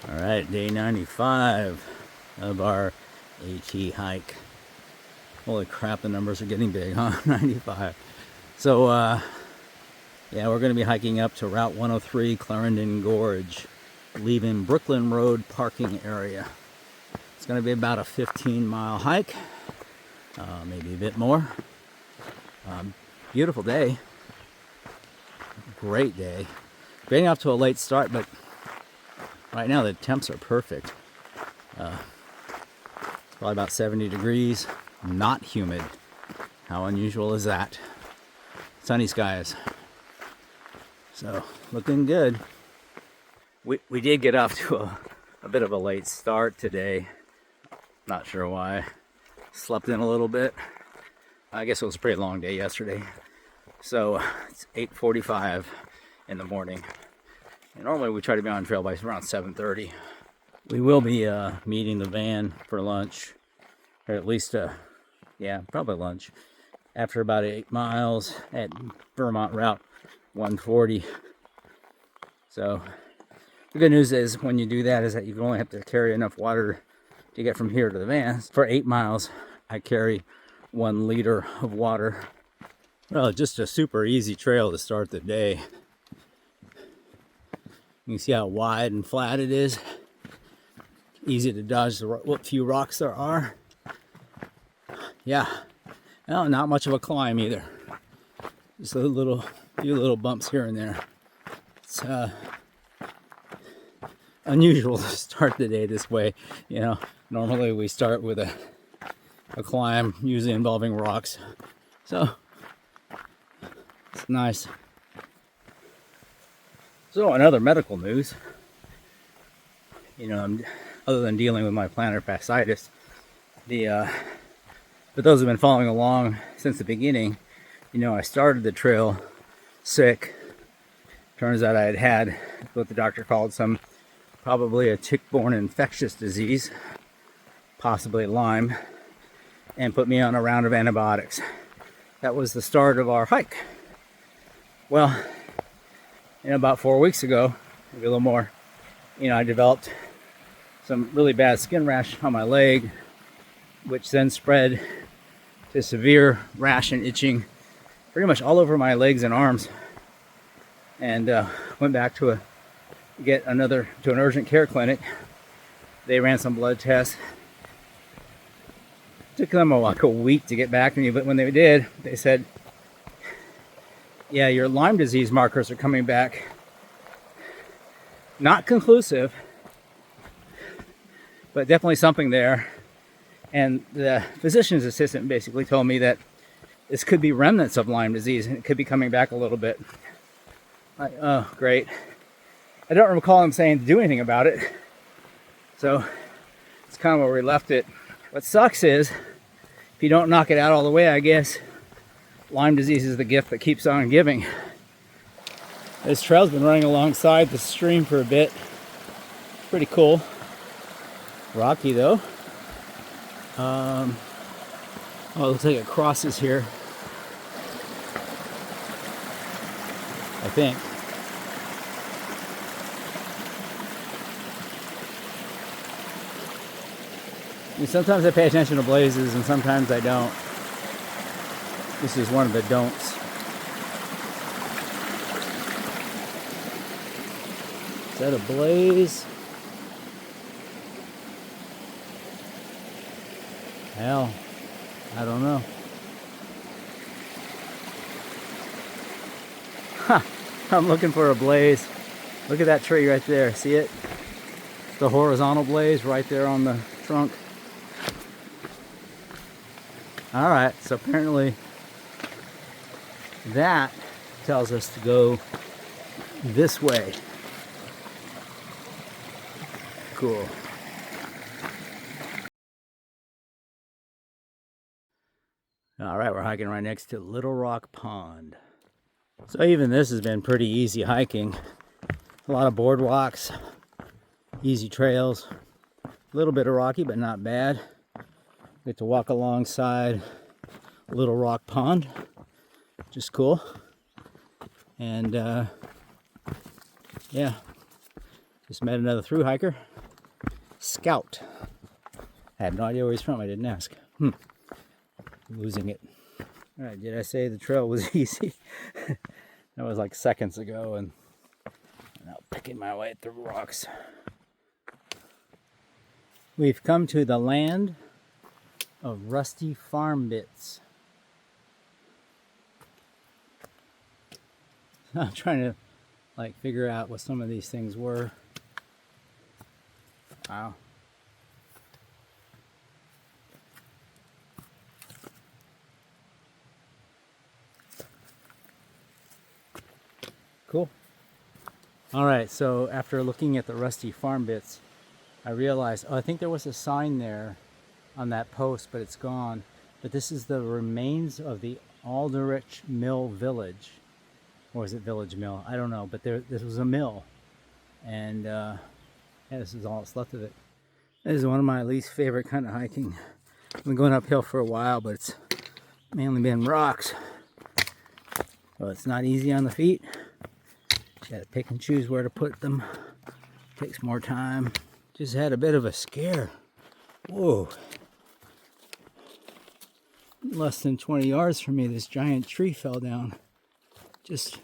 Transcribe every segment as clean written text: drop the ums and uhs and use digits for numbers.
All right, day 95 of our AT hike. Holy crap, the numbers are getting big, huh? 95. So, yeah, we're going to be hiking up to Route 103, Clarendon Gorge, leaving Brooklyn Road parking area. It's going to be about a 15-mile hike, maybe a bit more. Beautiful day. Great day. Getting off to a late start, but right now the temps are perfect. Probably about 70 degrees, not humid. How unusual is that? Sunny skies. So, looking good. We did get off to a bit of a late start today. Not sure why. Slept in a little bit. I guess it was a pretty long day yesterday. So, it's 8:45 in the morning. And normally we try to be on trail by around 7:30. We will be meeting the van for lunch, or at least, yeah, probably lunch, after about 8 miles at Vermont Route 140. So the good news is when you do that is that you only have to carry enough water to get from here to the van. For 8 miles, I carry 1 liter of water. Well, just a super easy trail to start the day. You can see how wide and flat it is. Easy to dodge what few rocks there are. Yeah, well, not much of a climb either. Just a few little bumps here and there. It's unusual to start the day this way. You know, normally we start with a climb, usually involving rocks. So it's nice. So, in other medical news, you know, other than dealing with my plantar fasciitis, for those who've been following along since the beginning, you know, I started the trail sick. Turns out I had what the doctor called probably a tick-borne infectious disease, possibly Lyme, and put me on a round of antibiotics. That was the start of our hike. Well, you know, about 4 weeks ago, maybe a little more, you know, I developed some really bad skin rash on my leg, which then spread to severe rash and itching pretty much all over my legs and arms. And went back to an urgent care clinic. They ran some blood tests. Took them like a week to get back to me, but when they did, they said, yeah, your Lyme disease markers are coming back. Not conclusive, but definitely something there. And the physician's assistant basically told me that this could be remnants of Lyme disease and it could be coming back a little bit. Like, oh, great. I don't recall him saying to do anything about it. So it's kind of where we left it. What sucks is, if you don't knock it out all the way, I guess, Lyme disease is the gift that keeps on giving. This trail's been running alongside the stream for a bit. Pretty cool. Rocky though. Oh, it looks like it crosses here. I think. And sometimes I pay attention to blazes and sometimes I don't. This is one of the don'ts. Is that a blaze? Hell, I don't know. Huh, I'm looking for a blaze. Look at that tree right there. See it? The horizontal blaze right there on the trunk. All right, so apparently that tells us to go this way. Cool. All right, we're hiking right next to Little Rock Pond. So even this has been pretty easy hiking. A lot of boardwalks, easy trails, a little bit of rocky, but not bad. Get to walk alongside Little Rock Pond, which is cool. And yeah, just met another thru hiker. Scout. I had no idea where he's from. I didn't ask. Losing it. All right, did I say the trail was easy? That was like seconds ago, and now picking my way through rocks. We've come to the land of rusty farm bits. I'm trying to like figure out what some of these things were. Wow. Cool. All right, so after looking at the rusty farm bits, I realized, I think there was a sign there on that post, but it's gone. But this is the remains of the Aldrich Mill Village. Or is it Village Mill? I don't know, but this was a mill. And yeah, this is all that's left of it. This is one of my least favorite kind of hiking. I've been going uphill for a while, but it's mainly been rocks. So it's not easy on the feet. You gotta pick and choose where to put them. Takes more time. Just had a bit of a scare. Whoa. Less than 20 yards from me, this giant tree fell down. Just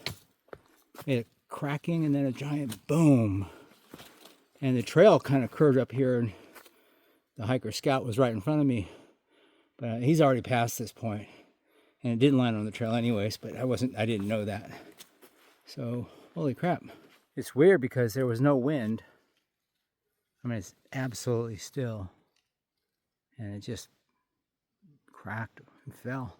made a cracking and then a giant boom. And the trail kind of curved up here, and the hiker Scout was right in front of me. But he's already past this point. And it didn't land on the trail anyways, but I didn't know that. So, holy crap. It's weird because there was no wind. I mean, it's absolutely still. And it just cracked and fell.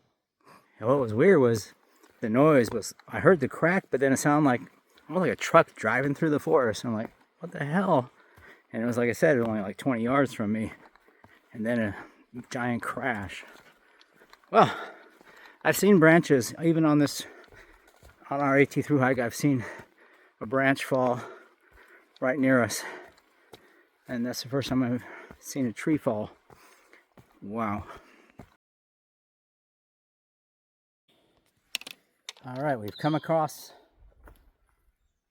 And what was weird was the noise was, I heard the crack, but then it sounded like, almost like a truck driving through the forest. I'm like, what the hell? And it was, like I said, only like 20 yards from me. And then a giant crash. Well, I've seen branches, even on our AT Thru Hike, I've seen a branch fall right near us. And that's the first time I've seen a tree fall. Wow. All right, we've come across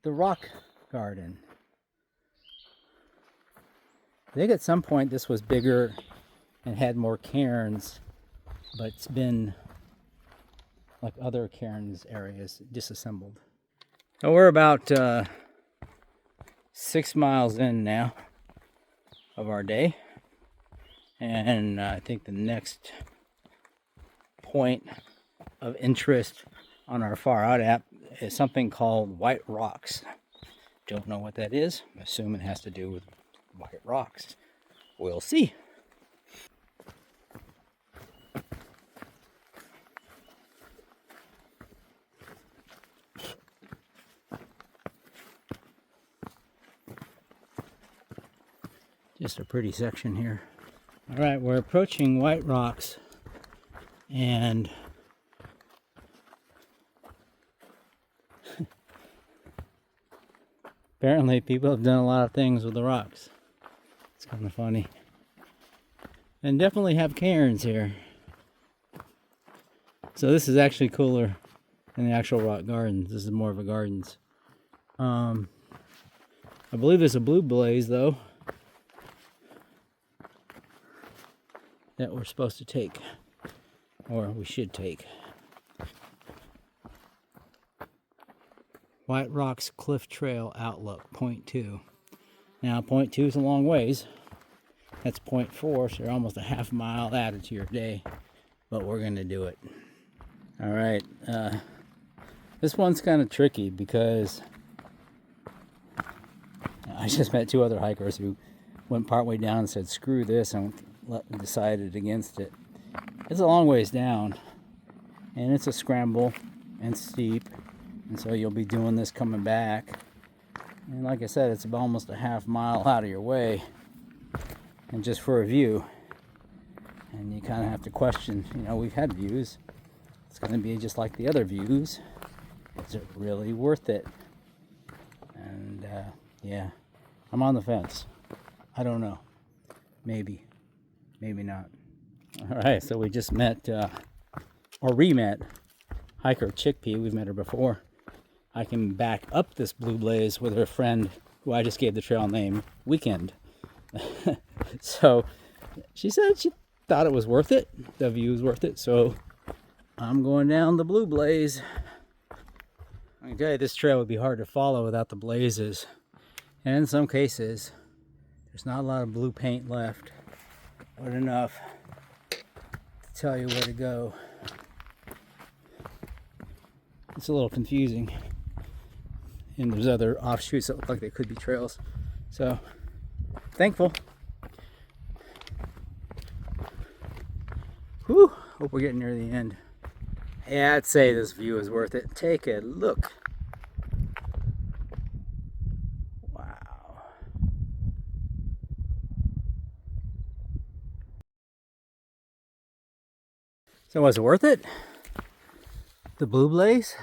the rock garden. I think at some point this was bigger and had more cairns, but it's been like other cairns areas disassembled. So we're about 6 miles in now of our day, and I think the next point of interest on our far out app is something called White Rocks. Don't know what that is. I assume it has to do with white rocks. We'll see. Just a pretty section here. All right, we're approaching White Rocks, and apparently people have done a lot of things with the rocks. It's kind of funny. And definitely have cairns here. So this is actually cooler than the actual rock gardens. This is more of a gardens. I believe there's a blue blaze though that we're supposed to take, or we should take. White Rocks Cliff Trail Outlook, point 2. Now, point 2 is a long ways. That's point 4, so you're almost a half mile added to your day. But we're going to do it. All right. This one's kind of tricky because I just met 2 other hikers who went partway down and said, screw this, and decided against it. It's a long ways down, and it's a scramble and steep. And so you'll be doing this coming back. And like I said, it's about almost a half mile out of your way. And just for a view. And you kind of have to question, we've had views. It's going to be just like the other views. Is it really worth it? And yeah, I'm on the fence. I don't know. Maybe. Maybe not. All right, so we just met, or re-met, hiker Chickpea. We've met her before. I can back up this blue blaze with her friend, who I just gave the trail name Weekend. So she said she thought it was worth it. The view was worth it. So I'm going down the Blue Blaze. Okay, this trail would be hard to follow without the blazes. And in some cases, there's not a lot of blue paint left, but enough to tell you where to go. It's a little confusing. And there's other offshoots that look like they could be trails. So, thankful. Whew, hope we're getting near the end. Yeah, I'd say this view is worth it. Take a look. Wow. So was it worth it? The Blue Blaze?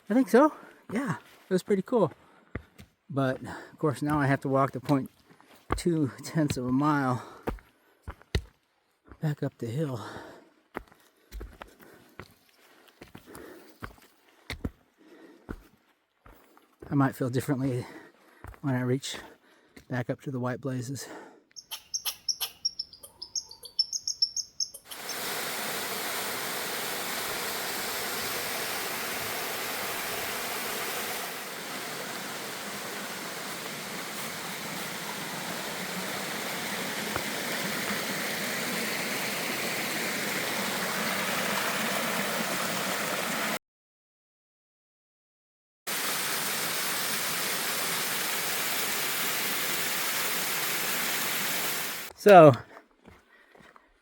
I think so. Yeah, it was pretty cool. But of course now I have to walk the 0.2 of a mile back up the hill. I might feel differently when I reach back up to the White Blazes. So,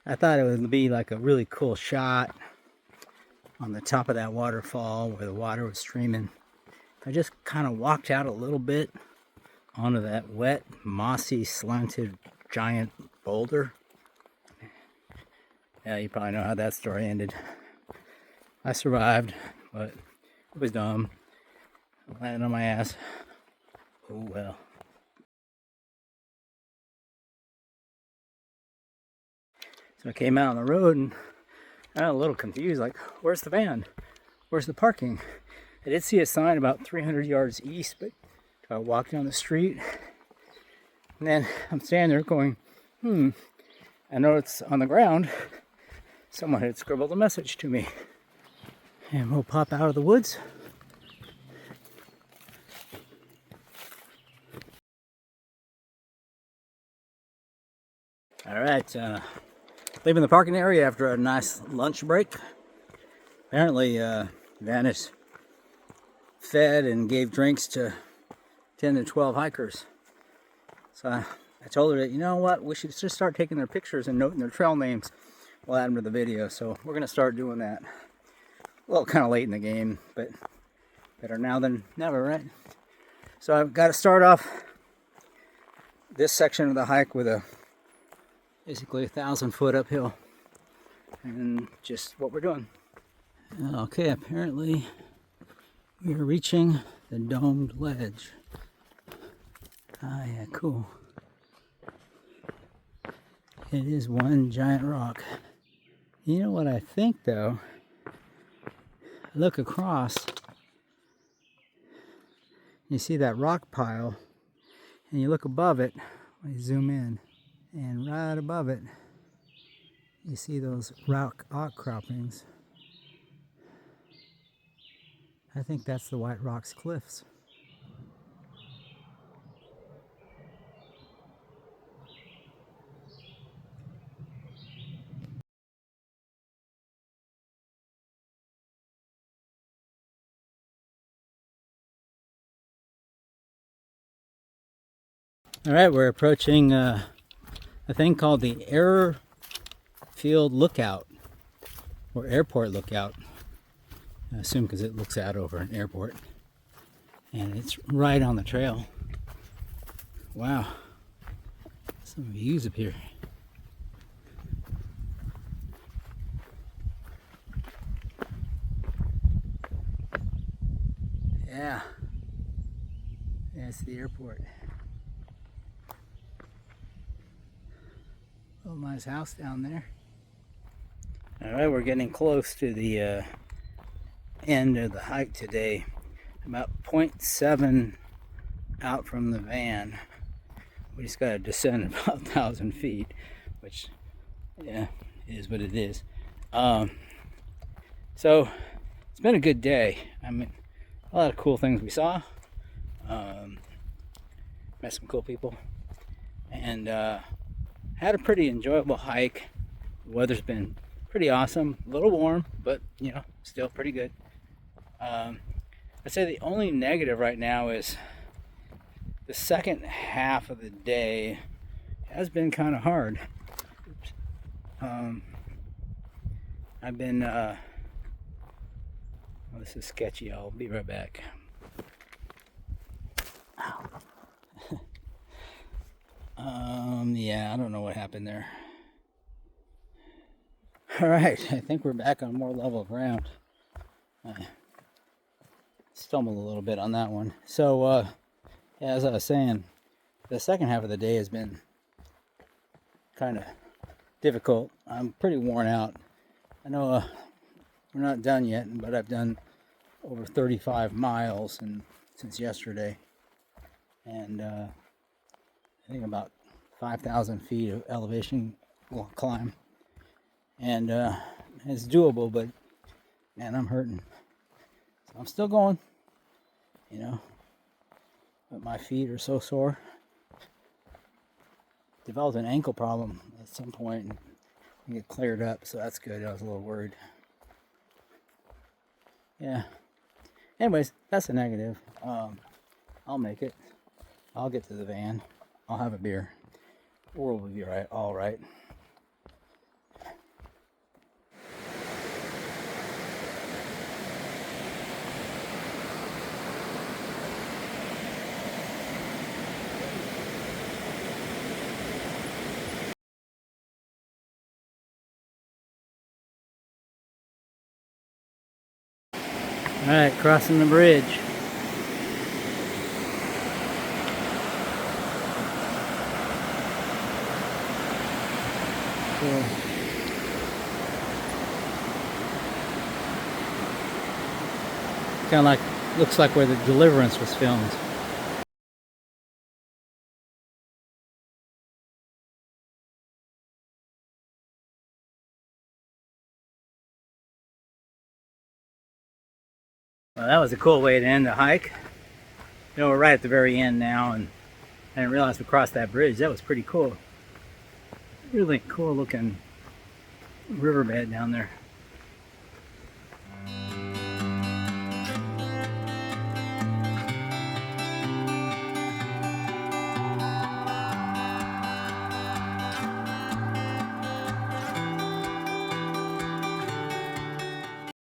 I thought it would be like a really cool shot on the top of that waterfall where the water was streaming. I just kind of walked out a little bit onto that wet, mossy, slanted, giant boulder. Yeah, you probably know how that story ended. I survived, but it was dumb. I landed on my ass. Oh well. So I came out on the road and I was a little confused, like, where's the van? Where's the parking? I did see a sign about 300 yards east, but I walked down the street and then I'm standing there going, I know it's on the ground. Someone had scribbled a message to me. And we'll pop out of the woods. All right, leaving the parking area after a nice lunch break. Apparently, Van is fed and gave drinks to 10 to 12 hikers. So I told her that, you know what, we should just start taking their pictures and noting their trail names. We'll add them to the video. So we're going to start doing that. Well, kind of late in the game, but better now than never, right? So I've got to start off this section of the hike with basically 1,000-foot uphill, and just what we're doing. Okay, apparently we are reaching the domed ledge. Ah, yeah, cool. It is one giant rock. You know what I think, though? Look across, you see that rock pile, and you look above it, you zoom in, and right above it, you see those rock outcroppings. I think that's the White Rocks Cliffs. All right, we're approaching a thing called the Airfield Lookout, or Airport Lookout. I assume because it looks out over an airport. And it's right on the trail. Wow. Some views up here. Yeah. That's the airport. Little nice house down there. Alright, we're getting close to the end of the hike today. About 0.7 out from the van. We just got to descend about 1,000 feet, which, yeah, is what it is. So it's been a good day. I mean, a lot of cool things we saw. Met some cool people, and had a pretty enjoyable hike. The weather's been pretty awesome. A little warm, but you know, still pretty good. I'd say the only negative right now is the second half of the day has been kind of hard. I've been well, this is sketchy. I'll be right back. Yeah, I don't know what happened there. All right, I think we're back on more level ground. I stumbled a little bit on that one. So, as I was saying, the second half of the day has been kind of difficult. I'm pretty worn out. I know we're not done yet, but I've done over 35 miles since yesterday, and I think about 5,000 feet of elevation climb, and it's doable, but man, I'm hurting. So I'm still going, you know, but my feet are so sore. Developed an ankle problem at some point and get cleared up, so that's good. I was a little worried. Yeah. Anyways, that's a negative. I'll make it. I'll get to the van. I'll have a beer. We'll be right. All right. All right, crossing the bridge. Cool. Kind of like, looks like where the Deliverance was filmed. Well, that was a cool way to end the hike. You know, we're right at the very end now, and I didn't realize we crossed that bridge. That was pretty cool. Really cool looking riverbed down there.